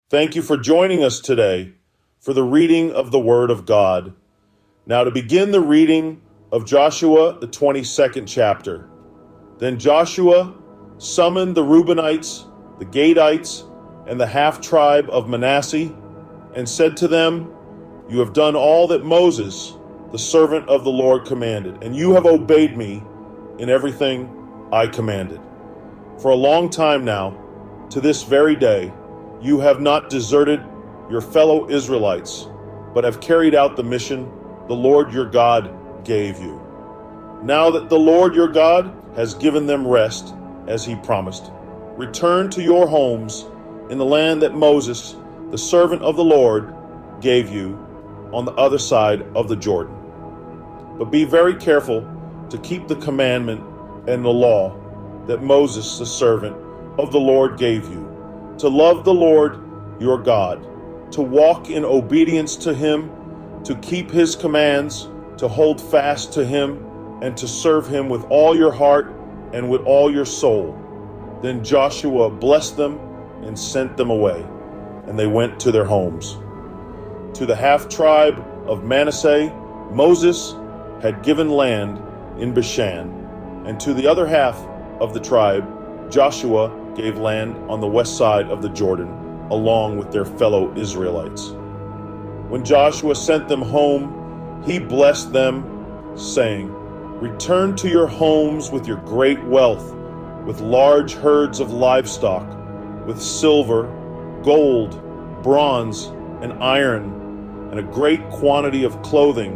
Thank you for joining us today for the reading of the Word of God. Now, to begin the reading of Joshua, the 22nd chapter. Then Joshua summoned the Reubenites, the Gadites, and the half-tribe of Manasseh, and said to them, "You have done all that Moses, the servant of the Lord, commanded, and you have obeyed me in everything I commanded. For a long time now, to this very day, you have not deserted your fellow Israelites, but have carried out the mission the Lord your God gave you. Now that the Lord your God has given them rest, as he promised, return to your homes in the land that Moses, the servant of the Lord, gave you on the other side of the Jordan. But be very careful to keep the commandment and the law that Moses, the servant of the Lord, gave you, to love the Lord your God, to walk in obedience to him, to keep his commands, to hold fast to him, and to serve him with all your heart and with all your soul." Then Joshua blessed them and sent them away, and they went to their homes. To the half-tribe of Manasseh, Moses had given land in Bashan, and to the other half of the tribe, Joshua gave land on the west side of the Jordan, along with their fellow Israelites. When Joshua sent them home, he blessed them, saying, "Return to your homes with your great wealth, with large herds of livestock, with silver, gold, bronze, and iron, and a great quantity of clothing,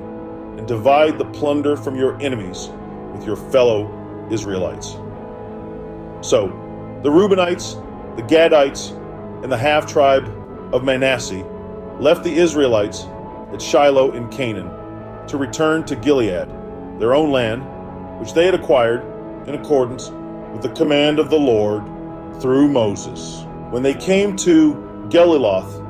and divide the plunder from your enemies with your fellow Israelites." So the Reubenites, the Gadites, and the half-tribe of Manasseh left the Israelites at Shiloh in Canaan to return to Gilead, their own land, which they had acquired in accordance with the command of the Lord through Moses. When they came to Geliloth,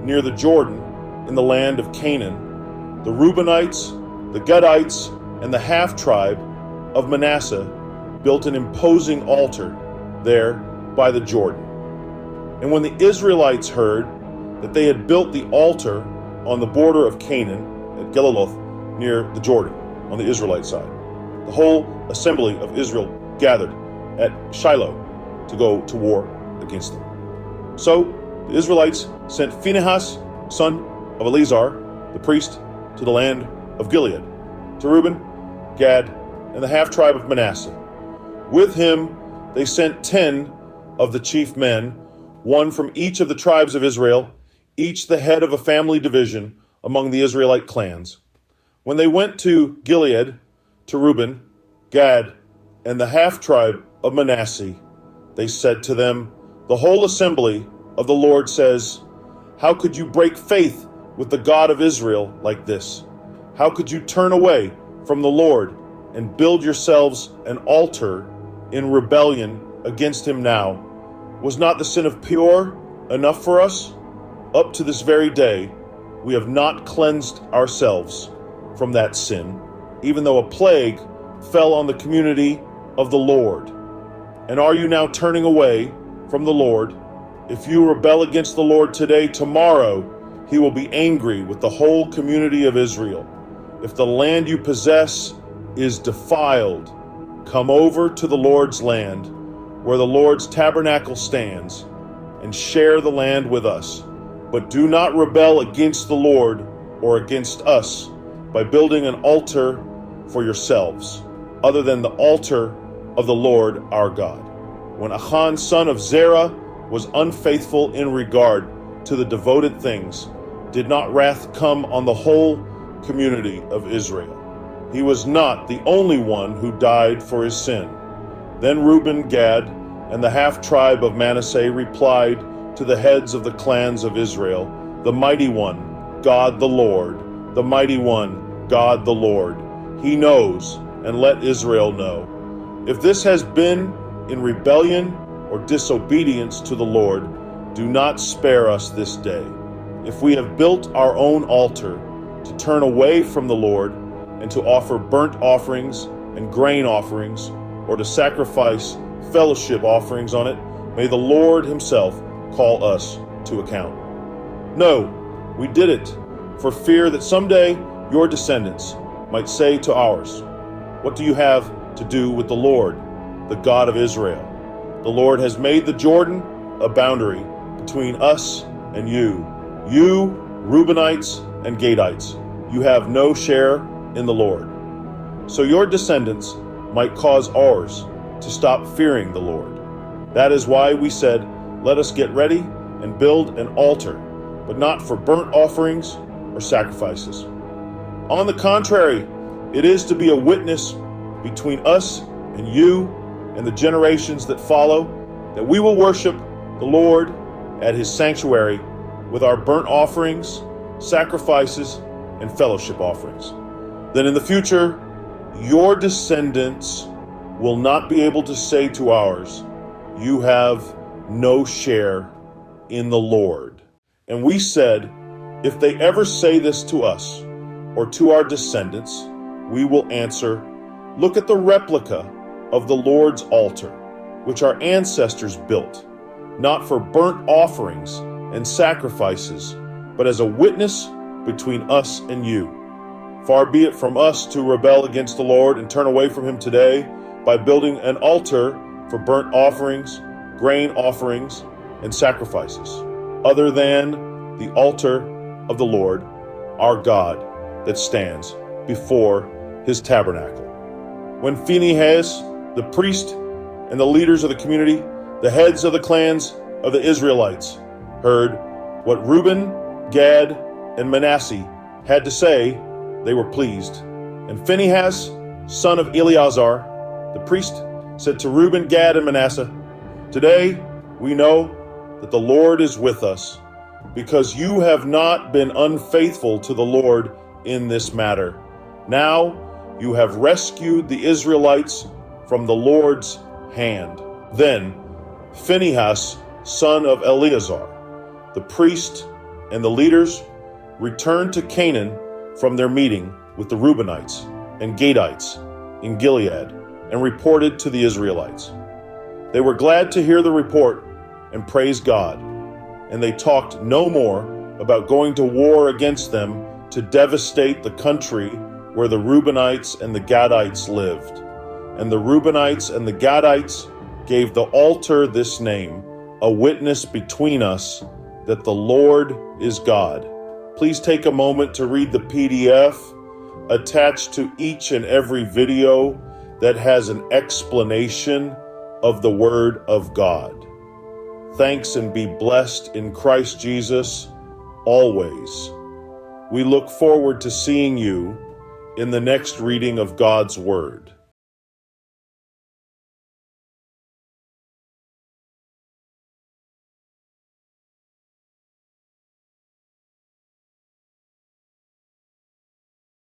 near the Jordan, in the land of Canaan, the Reubenites, the Gadites, and the half-tribe of Manasseh built an imposing altar there by the Jordan. And when the Israelites heard that they had built the altar on the border of Canaan at Geliloth near the Jordan on the Israelite side, the whole assembly of Israel gathered at Shiloh to go to war against them. So the Israelites sent Phinehas, son of Eleazar, the priest, to the land of Gilead, to Reuben, Gad, and the half-tribe of Manasseh. With him they sent 10 of the chief men, one from each of the tribes of Israel, each the head of a family division among the Israelite clans. When they went to Gilead, to Reuben, Gad, and the half-tribe of Manasseh, they said to them, "The whole assembly of the Lord says, 'How could you break faith with the God of Israel like this? How could you turn away from the Lord and build yourselves an altar in rebellion against him now? Was not the sin of Peor enough for us? Up to this very day, we have not cleansed ourselves from that sin, even though a plague fell on the community of the Lord. And are you now turning away from the Lord? If you rebel against the Lord today, tomorrow he will be angry with the whole community of Israel. If the land you possess is defiled, come over to the Lord's land, where the Lord's tabernacle stands, and share the land with us. But do not rebel against the Lord or against us by building an altar for yourselves, other than the altar of the Lord our God." When Achan, son of Zerah, was unfaithful in regard to the devoted things, did not wrath come on the whole community of Israel? He was not the only one who died for his sin. Then Reuben, Gad, and the half-tribe of Manasseh replied to the heads of the clans of Israel, "The mighty one, God the Lord, the mighty one, God the Lord. He knows, and let Israel know. If this has been in rebellion or disobedience to the Lord, do not spare us this day. If we have built our own altar to turn away from the Lord and to offer burnt offerings and grain offerings, or to sacrifice fellowship offerings on it, may the Lord himself call us to account." No, we did it for fear that someday your descendants might say to ours, 'What do you have to do with the Lord, the God of Israel? The Lord has made the Jordan a boundary between us and you. You, Reubenites and Gadites, you have no share in the Lord.' So your descendants might cause ours to stop fearing the Lord. That is why we said, 'Let us get ready and build an altar, but not for burnt offerings or sacrifices.' On the contrary, it is to be a witness between us and you and the generations that follow, that we will worship the Lord at his sanctuary with our burnt offerings, sacrifices, and fellowship offerings. Then in the future, your descendants will not be able to say to ours, 'You have no share in the Lord.' And we said, if they ever say this to us or to our descendants, we will answer, 'Look at the replica of the Lord's altar, which our ancestors built, not for burnt offerings and sacrifices, but as a witness between us and you. Far be it from us to rebel against the Lord and turn away from him today by building an altar for burnt offerings, grain offerings, and sacrifices, other than the altar of the Lord, our God, that stands before his tabernacle." When Phinehas, the priest, and the leaders of the community, the heads of the clans of the Israelites, heard what Reuben, Gad, and Manasseh had to say, they were pleased. And Phinehas, son of Eleazar, the priest, said to Reuben, Gad, and Manasseh, "Today we know that the Lord is with us, because you have not been unfaithful to the Lord in this matter. Now you have rescued the Israelites from the Lord's hand." Then Phinehas, son of Eleazar, the priest, and the leaders returned to Canaan from their meeting with the Reubenites and Gadites in Gilead and reported to the Israelites. They were glad to hear the report and praised God, and they talked no more about going to war against them to devastate the country where the Reubenites and the Gadites lived. And the Reubenites and the Gadites gave the altar this name, "A witness between us that the Lord is God." Please take a moment to read the PDF attached to each and every video that has an explanation of the Word of God. Thanks and be blessed in Christ Jesus always. We look forward to seeing you in the next reading of God's Word.